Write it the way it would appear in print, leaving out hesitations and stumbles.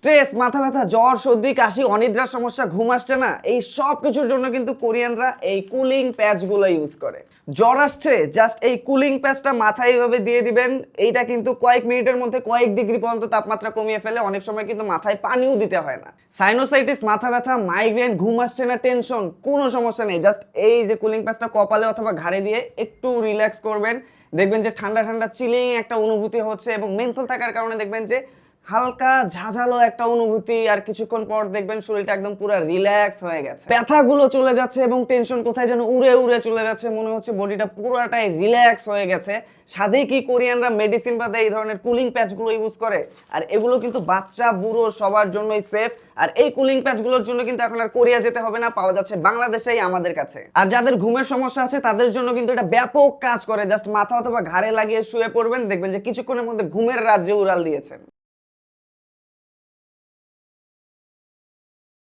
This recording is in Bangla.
স্ট্রেস, মাথা ব্যথা, জ্বর, সর্দি, কাশি, অনিদ্রার সমস্যা, ঘুম আসছে না, এই সব কিছুর জন্য কিন্তু কোরিয়ানরা এই কুলিং প্যাচগুলো ইউজ করে। জ্বর আসছে, জাস্ট এই কুলিং প্যাচটা মাথায় এইভাবে দিয়ে দিবেন। এইটা কিন্তু কয়েক মিনিটের মধ্যে কয়েক ডিগ্রি পর্যন্ত তাপমাত্রা কমিয়ে ফেলে। অনেক সময় কিন্তু মাথায় পানিও দিতে হয় না। সাইনোসাইটিস, মাথা ব্যথা, মাইগ্রেন, ঘুম আসছে না, টেনশন, কোনো সমস্যা নেই। জাস্ট এই যে কুলিং প্যাচটা কপালে অথবা ঘাড়ে দিয়ে একটু রিল্যাক্স করবেন, দেখবেন যে ঠান্ডা ঠান্ডা চিলিং একটা অনুভূতি হচ্ছে এবং মেন্থল থাকার কারণে দেখবেন যে হালকা ঝাঁঝালো একটা অনুভূতি, আর কিছুক্ষণ পর দেখবেন শরীরটা একদম পুরো রিল্যাক্স হয়ে গেছে, ব্যথাগুলো চলে যাচ্ছে এবং টেনশন কোথায় যেন উড়ে উড়ে চলে যাচ্ছে, মনে হচ্ছে বডিটা পুরোটাই রিল্যাক্স হয়ে গেছে। সাথে কি কোরিয়ানরা মেডিসিন বাদে এই ধরনের কুলিং প্যাচগুলো ইউজ করে, আর এগুলো কিন্তু বাচ্চা বুড়ো সবার জন্যই সেফ। আর এই কুলিং প্যাচগুলোর জন্য কিন্তু এখন আর কোরিয়া যেতে হবে না, পাওয়া যাচ্ছে বাংলাদেশেই আমাদের কাছে। আর যাদের ঘুমের সমস্যা আছে তাদের জন্য কিন্তু এটা ব্যাপক কাজ করে। জাস্ট মাথা অথবা ঘাড়ে লাগিয়ে শুয়ে পড়বেন, দেখবেন যে কিছুক্ষণের মধ্যে ঘুমের রাজ্যে উড়াল দিয়েছেন।